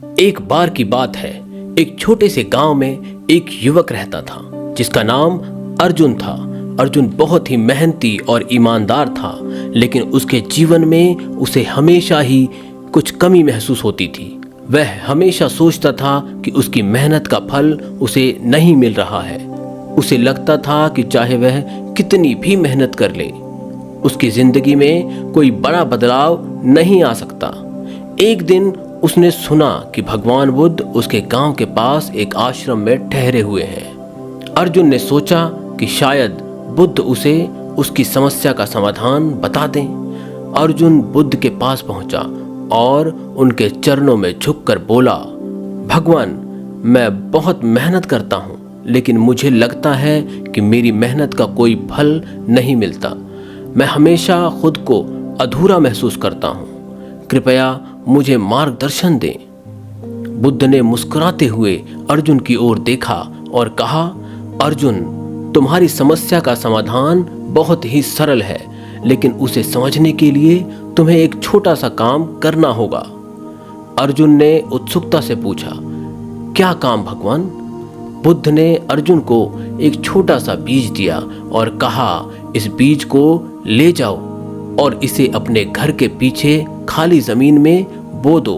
एक बार की बात है, एक छोटे से गांव में एक युवक रहता था जिसका नाम अर्जुन था। अर्जुन बहुत ही मेहनती और ईमानदार था, लेकिन उसके जीवन में उसे हमेशा ही कुछ कमी महसूस होती थी। वह हमेशा सोचता था कि उसकी मेहनत का फल उसे नहीं मिल रहा है। उसे लगता था कि चाहे वह कितनी भी मेहनत कर ले, उसकी जिंदगी में कोई बड़ा बदलाव नहीं आ सकता। एक दिन उसने सुना कि भगवान बुद्ध उसके गांव के पास एक आश्रम में ठहरे हुए हैं। अर्जुन ने सोचा कि शायद बुद्ध उसे उसकी समस्या का समाधान बता दें। अर्जुन बुद्ध के पास पहुंचा और उनके चरणों में झुककर बोला, भगवान, मैं बहुत मेहनत करता हूं, लेकिन मुझे लगता है कि मेरी मेहनत का कोई फल नहीं मिलता। मैं हमेशा खुद को अधूरा महसूस करता हूं। कृपया मुझे मार्गदर्शन दें। बुद्ध ने मुस्कुराते हुए अर्जुन की ओर देखा और कहा, अर्जुन, तुम्हारी समस्या का समाधान बहुत ही सरल है, लेकिन उसे समझने के लिए तुम्हें एक छोटा सा काम करना होगा। अर्जुन ने उत्सुकता से पूछा, क्या काम भगवान? बुद्ध ने अर्जुन को एक छोटा सा बीज दिया और कहा, इस बीज को ले जाओ और इसे अपने घर के पीछे खाली जमीन में बो दो।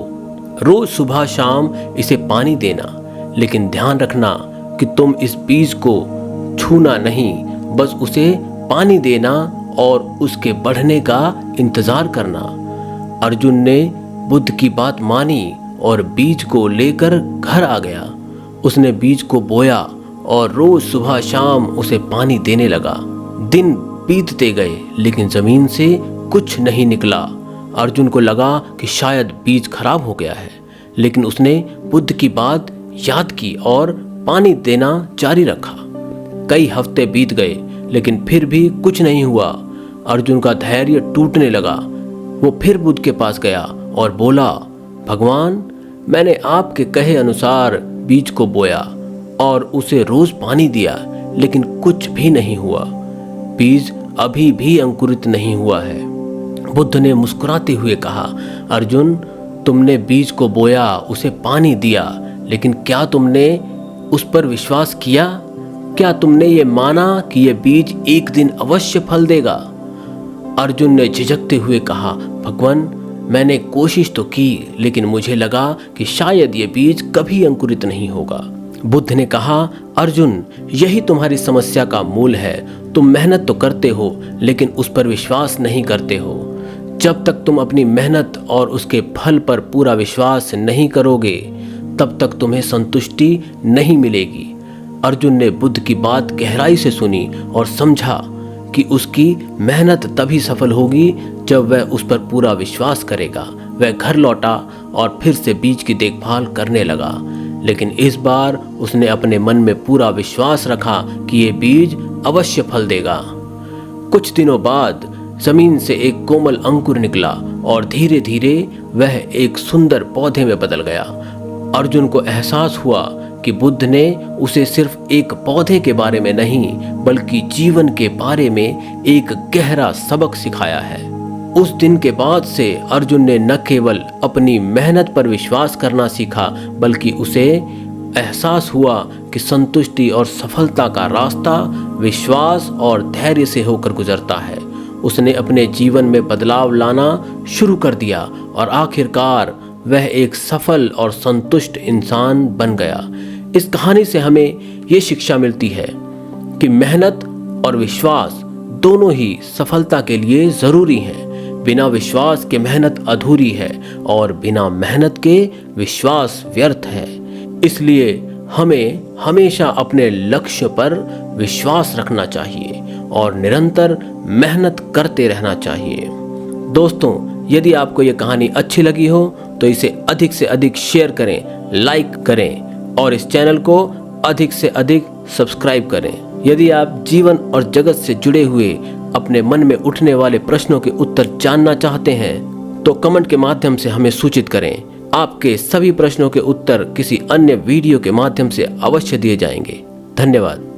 रोज सुबह शाम इसे पानी देना, लेकिन ध्यान रखना कि तुम इस बीज को छूना नहीं, बस उसे पानी देना और उसके बढ़ने का इंतजार करना। अर्जुन ने बुद्ध की बात मानी और बीज को लेकर घर आ गया। उसने बीज को बोया और रोज सुबह शाम उसे पानी देने लगा। दिन बीतते गए, लेकिन जमीन से कुछ नहीं निकला। अर्जुन को लगा कि शायद बीज खराब हो गया है, लेकिन उसने बुद्ध की बात याद की और पानी देना जारी रखा। कई हफ्ते बीत गए, लेकिन फिर भी कुछ नहीं हुआ। अर्जुन का धैर्य टूटने लगा। वो फिर बुद्ध के पास गया और बोला, भगवान, मैंने आपके कहे अनुसार बीज को बोया और उसे रोज पानी दिया, लेकिन कुछ भी नहीं हुआ। बीज अभी भी अंकुरित नहीं हुआ है। बुद्ध ने मुस्कुराते हुए कहा, अर्जुन, तुमने बीज को बोया, उसे पानी दिया, लेकिन क्या तुमने उस पर विश्वास किया? क्या तुमने ये माना कि यह बीज एक दिन अवश्य फल देगा? अर्जुन ने झिझकते हुए कहा, भगवान, मैंने कोशिश तो की, लेकिन मुझे लगा कि शायद ये बीज कभी अंकुरित नहीं होगा। बुद्ध ने कहा, अर्जुन, यही तुम्हारी समस्या का मूल है। तुम मेहनत तो करते हो, लेकिन उस पर विश्वास नहीं करते हो। जब तक तुम अपनी मेहनत और उसके फल पर पूरा विश्वास नहीं करोगे, तब तक तुम्हें संतुष्टि नहीं मिलेगी। अर्जुन ने बुद्ध की बात गहराई से सुनी और समझा कि उसकी मेहनत तभी सफल होगी जब वह उस पर पूरा विश्वास करेगा। वह घर लौटा और फिर से बीज की देखभाल करने लगा, लेकिन इस बार उसने अपने मन में पूरा विश्वास रखा कि ये बीज अवश्य फल देगा। कुछ दिनों बाद जमीन से एक कोमल अंकुर निकला और धीरे धीरे वह एक सुंदर पौधे में बदल गया। अर्जुन को एहसास हुआ कि बुद्ध ने उसे सिर्फ एक पौधे के बारे में नहीं, बल्कि जीवन के बारे में एक गहरा सबक सिखाया है। उस दिन के बाद से अर्जुन ने न केवल अपनी मेहनत पर विश्वास करना सीखा, बल्कि उसे एहसास हुआ कि संतुष्टि और सफलता का रास्ता विश्वास और धैर्य से होकर गुजरता है। उसने अपने जीवन में बदलाव लाना शुरू कर दिया और आखिरकार वह एक सफल और संतुष्ट इंसान बन गया। इस कहानी से हमें ये शिक्षा मिलती है कि मेहनत और विश्वास दोनों ही सफलता के लिए जरूरी हैं। बिना विश्वास के मेहनत अधूरी है और बिना मेहनत के विश्वास व्यर्थ है। इसलिए हमें हमेशा अपने लक्ष्य पर विश्वास रखना चाहिए और निरंतर मेहनत करते रहना चाहिए। दोस्तों, यदि आपको ये कहानी अच्छी लगी हो तो इसे अधिक से अधिक शेयर करें, लाइक करें और इस चैनल को अधिक से अधिक सब्सक्राइब करें। यदि आप जीवन और जगत से जुड़े हुए अपने मन में उठने वाले प्रश्नों के उत्तर जानना चाहते हैं तो कमेंट के माध्यम से हमें सूचित करें। आपके सभी प्रश्नों के उत्तर किसी अन्य वीडियो के माध्यम से अवश्य दिए जाएंगे। धन्यवाद।